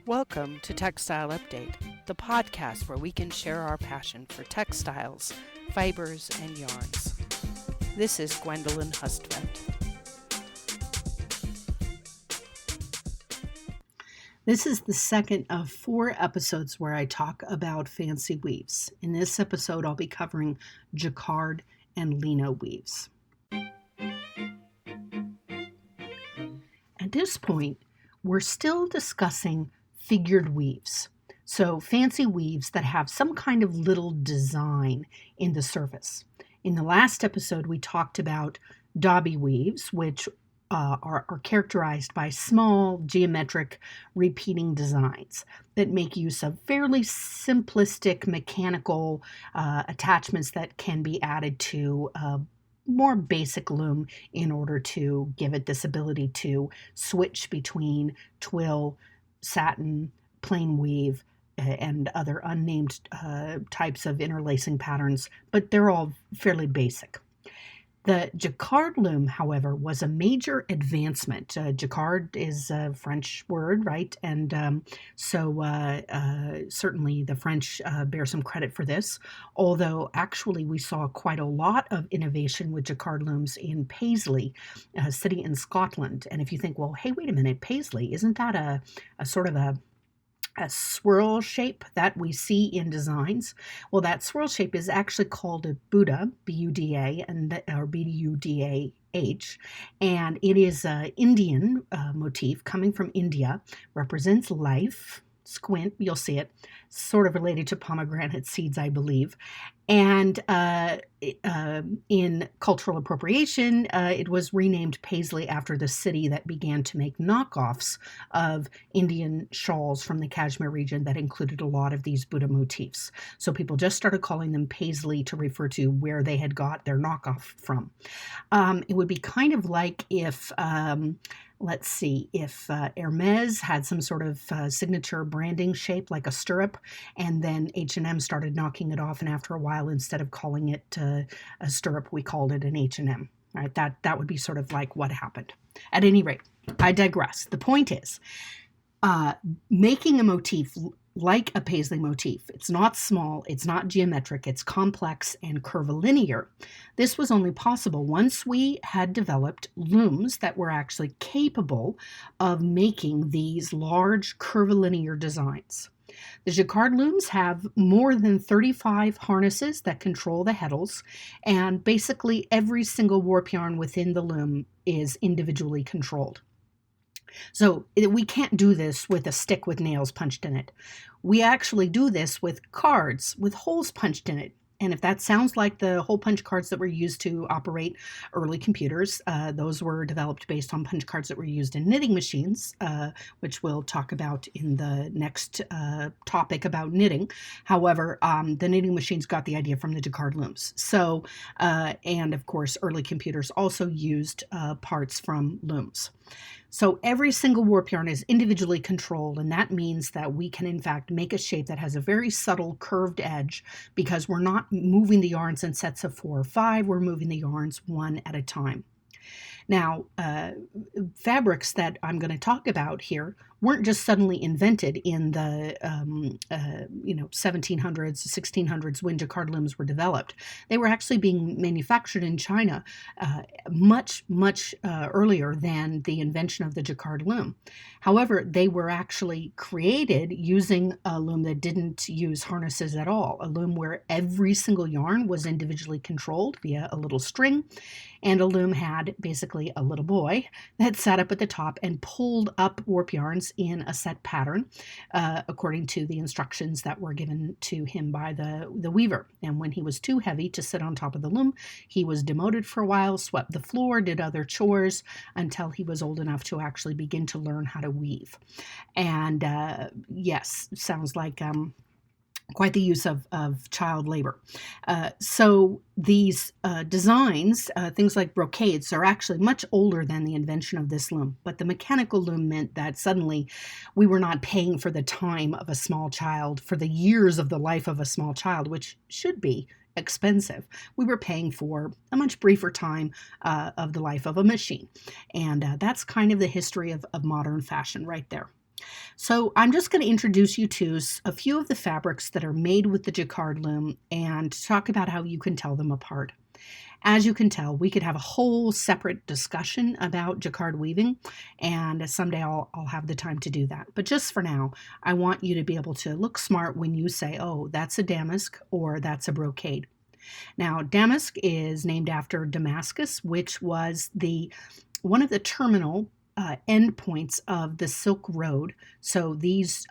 Welcome to Textile Update, the podcast where we can share our passion for textiles, fibers, and yarns. This is Gwendolyn Hustvedt. This is the second of 4 episodes where I talk about fancy weaves. In this episode, I'll be covering Jacquard and Leno weaves. At this point, we're still discussing figured weaves. So fancy weaves that have some kind of little design in the surface. In the last episode, we talked about dobby weaves, which are characterized by small, geometric, repeating designs that make use of fairly simplistic mechanical attachments that can be added to a more basic loom in order to give it this ability to switch between twill, satin, plain weave, and other unnamed types of interlacing patterns, but they're all fairly basic. The Jacquard loom, however, was a major advancement. Jacquard is a French word, right? And certainly the French bear some credit for this, although actually we saw quite a lot of innovation with Jacquard looms in Paisley, a city in Scotland. And if you think, well, hey, wait a minute, Paisley, isn't that a sort of a swirl shape that we see in designs? Well, that swirl shape is actually called a Buddha, B-U-D-A, or B-U-D-A-H, and it is an Indian motif coming from India, represents life. Squint, you'll see it, sort of related to pomegranate seeds, I believe. And in cultural appropriation, it was renamed Paisley after the city that began to make knockoffs of Indian shawls from the Kashmir region that included a lot of these Buddha motifs. So people just started calling them Paisley to refer to where they had got their knockoff from. It would be kind of like if if Hermes had some sort of signature branding shape like a stirrup, and then H&M started knocking it off, and after a while, instead of calling it a stirrup, we called it an H&M. Right? That would be sort of like what happened. At any rate, I digress. The point is, making a motif like a Paisley motif. It's not small, it's not geometric, it's complex and curvilinear. This was only possible once we had developed looms that were actually capable of making these large curvilinear designs. The Jacquard looms have more than 35 harnesses that control the heddles, and basically every single warp yarn within the loom is individually controlled. So we can't do this with a stick with nails punched in it. We actually do this with cards with holes punched in it. And if that sounds like the hole punch cards that were used to operate early computers, those were developed based on punch cards that were used in knitting machines, which we'll talk about in the next topic about knitting. However, the knitting machines got the idea from the Jacquard looms. So, and of course, early computers also used parts from looms. So every single warp yarn is individually controlled, and that means that we can in fact make a shape that has a very subtle curved edge because we're not moving the yarns in sets of 4 or 5, we're moving the yarns one at a time. Now, fabrics that I'm going to talk about here weren't just suddenly invented in the 1700s, 1600s when Jacquard looms were developed. They were actually being manufactured in China much earlier than the invention of the Jacquard loom. However, they were actually created using a loom that didn't use harnesses at all, a loom where every single yarn was individually controlled via a little string, and a loom had basically a little boy that sat up at the top and pulled up warp yarns in a set pattern according to the instructions that were given to him by the weaver. And when he was too heavy to sit on top of the loom, he was demoted for a while, swept the floor, did other chores until he was old enough to actually begin to learn how to weave. And yes, sounds like quite the use of child labor. So these designs, things like brocades, are actually much older than the invention of this loom. But the mechanical loom meant that suddenly we were not paying for the time of a small child, for the years of the life of a small child, which should be expensive. We were paying for a much briefer time of the life of a machine. And that's kind of the history of modern fashion right there. So I'm just going to introduce you to a few of the fabrics that are made with the Jacquard loom and talk about how you can tell them apart. As you can tell, we could have a whole separate discussion about Jacquard weaving, and someday I'll have the time to do that. But just for now, I want you to be able to look smart when you say, oh, that's a damask or that's a brocade. Now, damask is named after Damascus, which was one of the terminal endpoints of the Silk Road. So these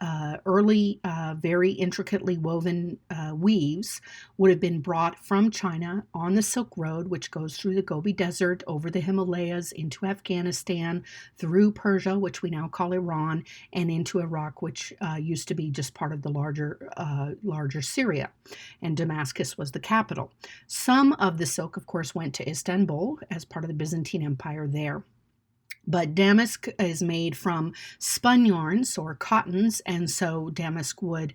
early, very intricately woven weaves would have been brought from China on the Silk Road, which goes through the Gobi Desert, over the Himalayas, into Afghanistan, through Persia, which we now call Iran, and into Iraq, which used to be just part of the larger Syria. And Damascus was the capital. Some of the silk, of course, went to Istanbul as part of the Byzantine Empire there. But damask is made from spun yarns or cottons, and so damask would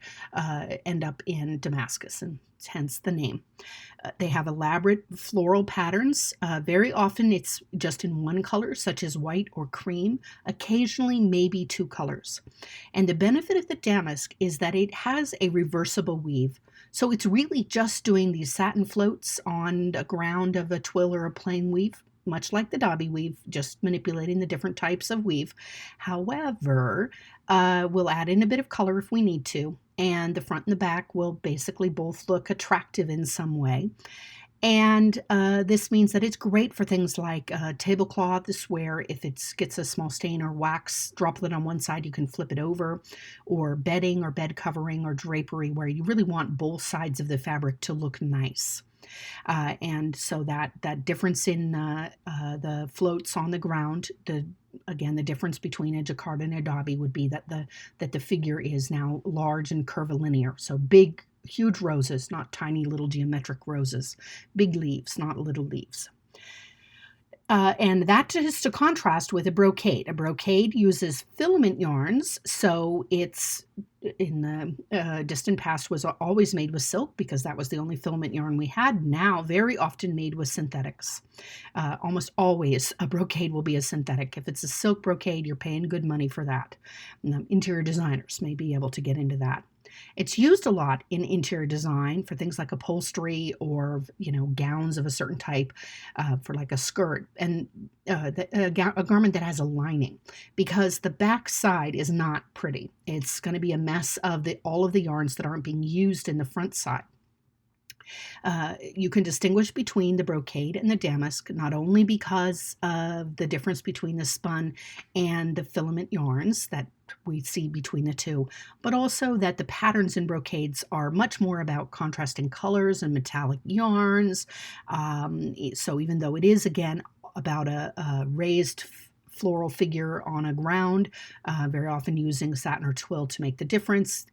end up in Damascus, and hence the name. They have elaborate floral patterns. Very often it's just in one color, such as white or cream, occasionally maybe two colors. And the benefit of the damask is that it has a reversible weave. So it's really just doing these satin floats on the ground of a twill or a plain weave, much like the Dobby weave, just manipulating the different types of weave. However, we'll add in a bit of color if we need to, and the front and the back will basically both look attractive in some way. And this means that it's great for things like tablecloths, where if it gets a small stain or wax droplet on one side, you can flip it over, or bedding or bed covering or drapery, where you really want both sides of the fabric to look nice. And so that difference in the floats on the ground, the difference between a jacquard and a dobby would be that the figure is now large and curvilinear. So big, huge roses, not tiny little geometric roses. Big leaves, not little leaves. And that is to contrast with a brocade. A brocade uses filament yarns, so it's in the distant past was always made with silk because that was the only filament yarn we had. Now, very often made with synthetics. Almost always a brocade will be a synthetic. If it's a silk brocade, you're paying good money for that. Interior designers may be able to get into that. It's used a lot in interior design for things like upholstery or, gowns of a certain type, for like a skirt and a garment that has a lining, because the back side is not pretty. It's going to be a mess of all of the yarns that aren't being used in the front side. You can distinguish between the brocade and the damask, not only because of the difference between the spun and the filament yarns that we see between the two, but also that the patterns in brocades are much more about contrasting colors and metallic yarns. So even though it is, again, about a raised floral figure on a ground, very often using satin or twill to make the difference,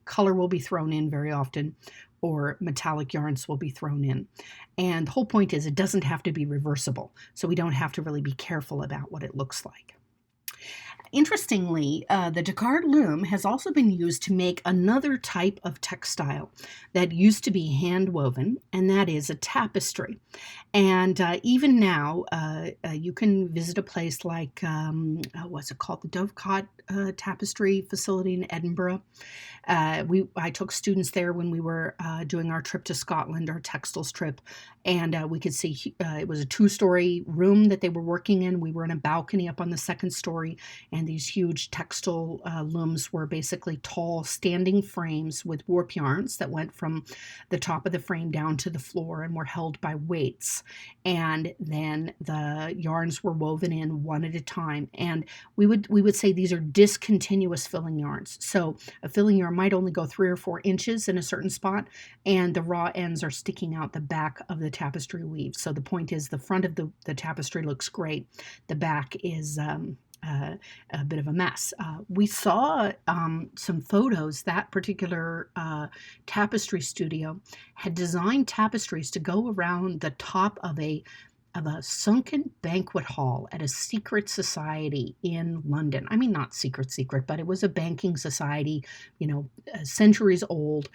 color will be thrown in very often, or metallic yarns will be thrown in. And the whole point is it doesn't have to be reversible, so we don't have to really be careful about what it looks like. Interestingly, the Jacquard loom has also been used to make another type of textile that used to be hand woven, and that is a tapestry. And even now, you can visit a place like, what's it called? The Dovecot Tapestry Facility in Edinburgh. I took students there when we were doing our trip to Scotland, our textiles trip, and we could see it was a 2-story room that they were working in. We were in a balcony up on the 2nd story, and these huge textile looms were basically tall standing frames with warp yarns that went from the top of the frame down to the floor and were held by weights. And then the yarns were woven in one at a time. And we would say these are discontinuous filling yarns. So a filling yarn might only go 3 or 4 inches in a certain spot, and the raw ends are sticking out the back of the tapestry weave. So the point is the front of the tapestry looks great. The back is a bit of a mess. We saw some photos. That particular tapestry studio had designed tapestries to go around the top of a sunken banquet hall at a secret society in London. I mean, not secret, but it was a banking society, centuries old,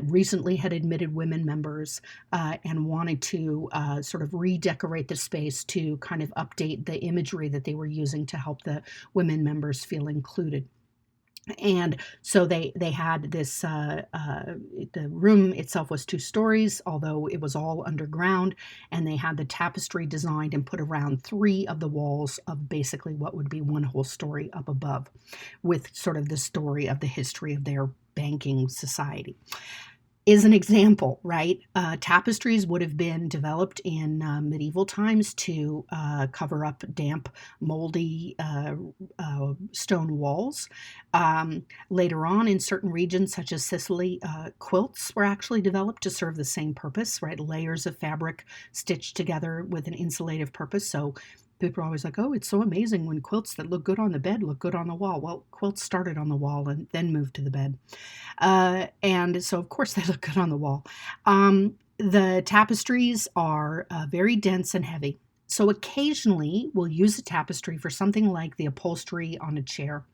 recently had admitted women members, and wanted to sort of redecorate the space to kind of update the imagery that they were using to help the women members feel included. And so they had this, the room itself was 2 stories, although it was all underground, and they had the tapestry designed and put around 3 of the walls of basically what would be one whole story up above, with sort of the story of the history of their banking society. Is an example, right? Tapestries would have been developed in medieval times to cover up damp, moldy stone walls. Later on, in certain regions, such as Sicily, quilts were actually developed to serve the same purpose, right? Layers of fabric stitched together with an insulative purpose. So people are always like, oh, it's so amazing when quilts that look good on the bed look good on the wall. Well, quilts started on the wall and then moved to the bed. And so, of course, they look good on the wall. The tapestries are very dense and heavy. So occasionally we'll use a tapestry for something like the upholstery on a chair.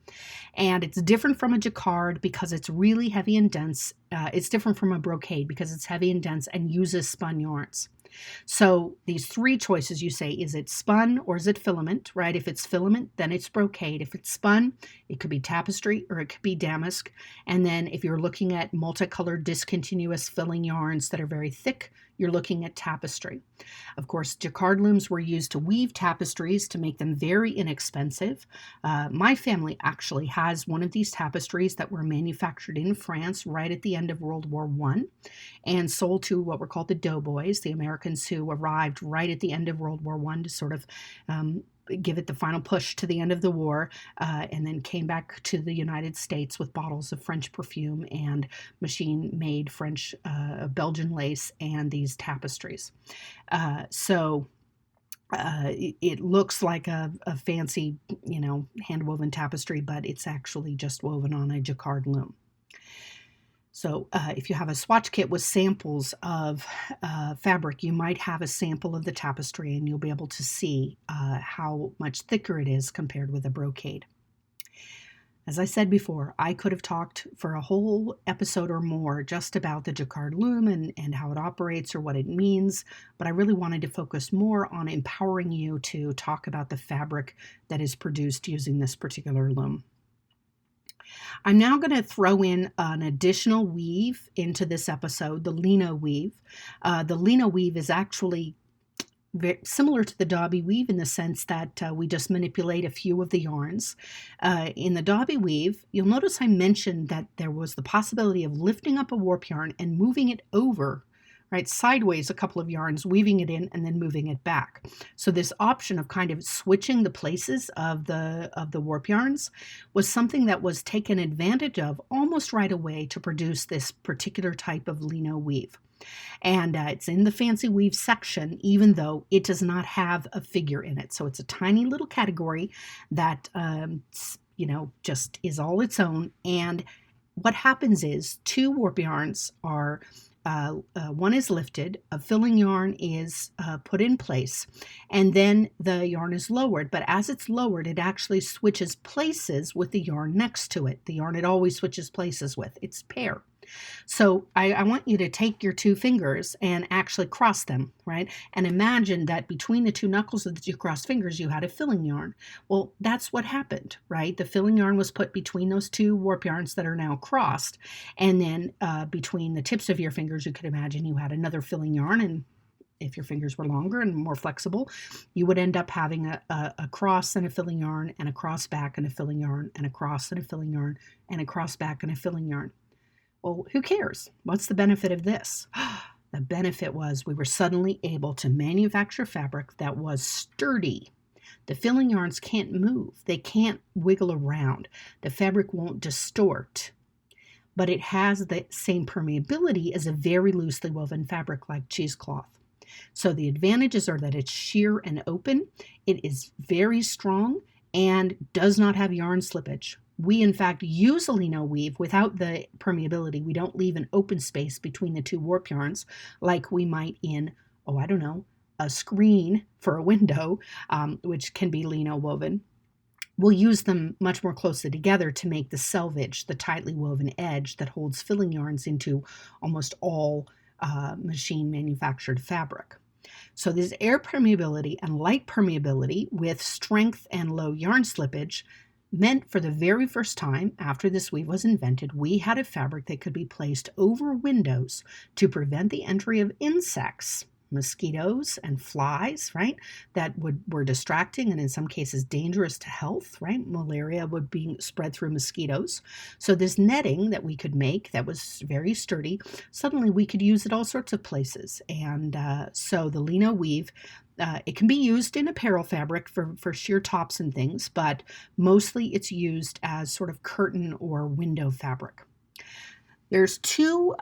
And it's different from a jacquard because it's really heavy and dense. It's different from a brocade because it's heavy and dense and uses spun yarns. So these 3 choices you say, is it spun or is it filament, right? If it's filament, then it's brocade. If it's spun, it could be tapestry or it could be damask. And then if you're looking at multicolored discontinuous filling yarns that are very thick, you're looking at tapestry. Of course, jacquard looms were used to weave tapestries to make them very inexpensive. My family actually has one of these tapestries that were manufactured in France right at the end of World War I and sold to what were called the doughboys, the Americans who arrived right at the end of World War I to sort of give it the final push to the end of the war, and then came back to the United States with bottles of French perfume and machine-made French Belgian lace and these tapestries. It looks like a fancy, hand-woven tapestry, but it's actually just woven on a jacquard loom. So if you have a swatch kit with samples of fabric, you might have a sample of the tapestry and you'll be able to see how much thicker it is compared with a brocade. As I said before, I could have talked for a whole episode or more just about the jacquard loom and how it operates or what it means, but I really wanted to focus more on empowering you to talk about the fabric that is produced using this particular loom. I'm now going to throw in an additional weave into this episode, the Leno weave. The Leno weave is actually very similar to the Dobby weave in the sense that we just manipulate a few of the yarns. In the Dobby weave, you'll notice I mentioned that there was the possibility of lifting up a warp yarn and moving it over, right, sideways a couple of yarns, weaving it in and then moving it back. So this option of kind of switching the places of the warp yarns was something that was taken advantage of almost right away to produce this particular type of Leno weave. And it's in the fancy weave section, even though it does not have a figure in it. So it's a tiny little category that, just is all its own. And what happens is 2 warp yarns are one is lifted, a filling yarn is put in place, and then the yarn is lowered. But as it's lowered, it actually switches places with the yarn next to it, the yarn it always switches places with. It's pair. So I want you to take your 2 fingers and actually cross them, right? And imagine that between the 2 knuckles of the 2 crossed fingers, you had a filling yarn. Well, that's what happened, right? The filling yarn was put between those 2 warp yarns that are now crossed. And then between the tips of your fingers, you could imagine you had another filling yarn. And if your fingers were longer and more flexible, you would end up having a cross and a filling yarn and a cross back and a filling yarn and a cross and a filling yarn and a cross back and a filling yarn. Well, who cares? What's the benefit of this? The benefit was we were suddenly able to manufacture fabric that was sturdy. The filling yarns can't move. They can't wiggle around. The fabric won't distort. But it has the same permeability as a very loosely woven fabric like cheesecloth. So the advantages are that it's sheer and open. It is very strong and does not have yarn slippage. We, in fact, use a Leno weave without the permeability. We don't leave an open space between the 2 warp yarns like we might in, a screen for a window, which can be Leno woven. We'll use them much more closely together to make the selvage, the tightly woven edge that holds filling yarns into almost all machine manufactured fabric. So there's air permeability and light permeability with strength and low yarn slippage. meant for the very first time after this weave was invented, we had a fabric that could be placed over windows to prevent the entry of insects, mosquitoes and flies, right? That were distracting and in some cases dangerous to health, right? Malaria would be spread through mosquitoes. So this netting that we could make that was very sturdy, suddenly we could use it all sorts of places. And so the Leno weave, it can be used in apparel fabric for sheer tops and things, but mostly it's used as sort of curtain or window fabric. There's two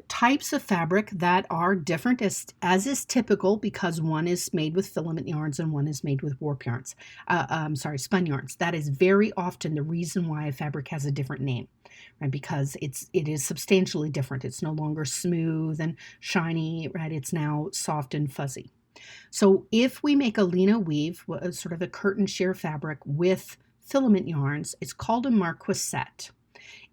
types of fabric that are different as is typical because one is made with filament yarns and one is made with warp yarns. Spun yarns. That is very often the reason why a fabric has a different name, right? Because it is substantially different. It's no longer smooth and shiny, right? It's now soft and fuzzy. So if we make a Leno weave, sort of a curtain sheer fabric with filament yarns, it's called a marquisette.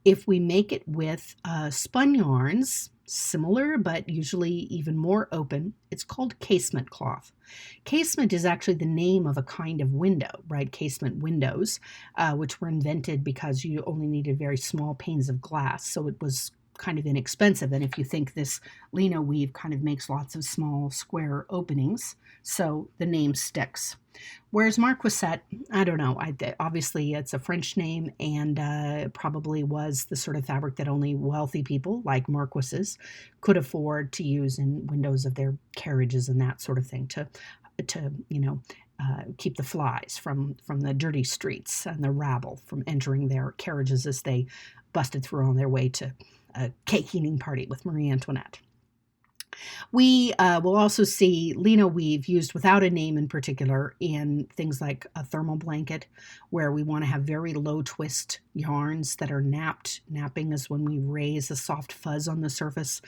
If we make it with spun yarns, similar but usually even more open, it's called casement cloth. Casement is actually the name of a kind of window, right? Casement windows, which were invented because you only needed very small panes of glass, so it was kind of inexpensive. And if you think this Leno weave kind of makes lots of small square openings, so the name sticks. Whereas marquisette, I don't know. Obviously, it's a French name and probably was the sort of fabric that only wealthy people, like marquises, could afford to use in windows of their carriages and that sort of thing to keep the flies from the dirty streets and the rabble from entering their carriages as they busted through on their way to a cake eating party with Marie Antoinette. We will also see Leno weave used without a name in particular in things like a thermal blanket, where we want to have very low twist yarns that are napped. Napping is when we raise a soft fuzz on the surface,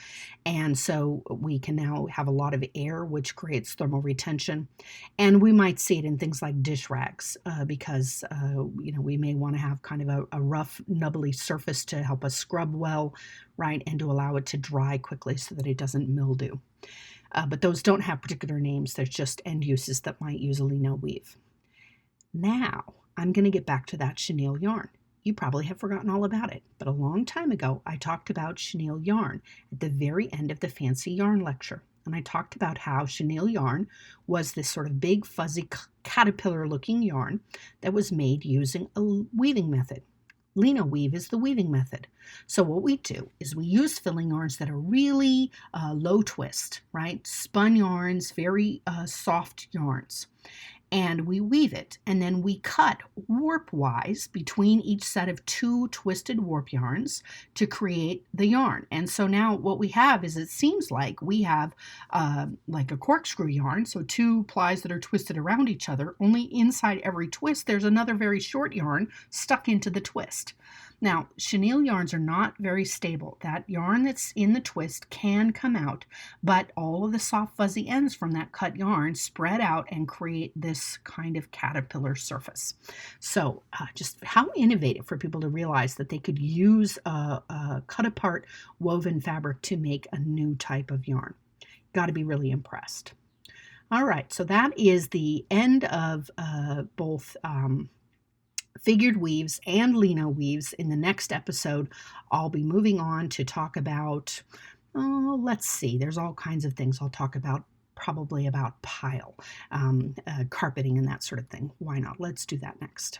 and so we can now have a lot of air, which creates thermal retention. And we might see it in things like dish rags because we may want to have kind of a rough, nubbly surface to help us scrub well, right, and to allow it to dry quickly so that it doesn't mildew. But those don't have particular names. There's just end uses that might use a Leno weave. Now, I'm going to get back to that chenille yarn. You probably have forgotten all about it, but a long time ago, I talked about chenille yarn at the very end of the fancy yarn lecture. And I talked about how chenille yarn was this sort of big, fuzzy, caterpillar-looking yarn that was made using a weaving method. Leno weave is the weaving method. So what we do is we use filling yarns that are really low twist, right? Spun yarns, very soft yarns. And we weave it, and then we cut warp-wise between each set of two twisted warp yarns to create the yarn. And so now what we have is, it seems like we have like a corkscrew yarn, so two plies that are twisted around each other, only inside every twist there's another very short yarn stuck into the twist. Now, chenille yarns are not very stable. That yarn that's in the twist can come out, but all of the soft fuzzy ends from that cut yarn spread out and create this kind of caterpillar surface. So just how innovative for people to realize that they could use a cut apart woven fabric to make a new type of yarn. Got to be really impressed. All right, so that is the end of both figured weaves and Leno weaves. In the next episode, I'll be moving on to talk about, let's see, there's all kinds of things I'll talk about, probably about pile, carpeting and that sort of thing. Why not? Let's do that next.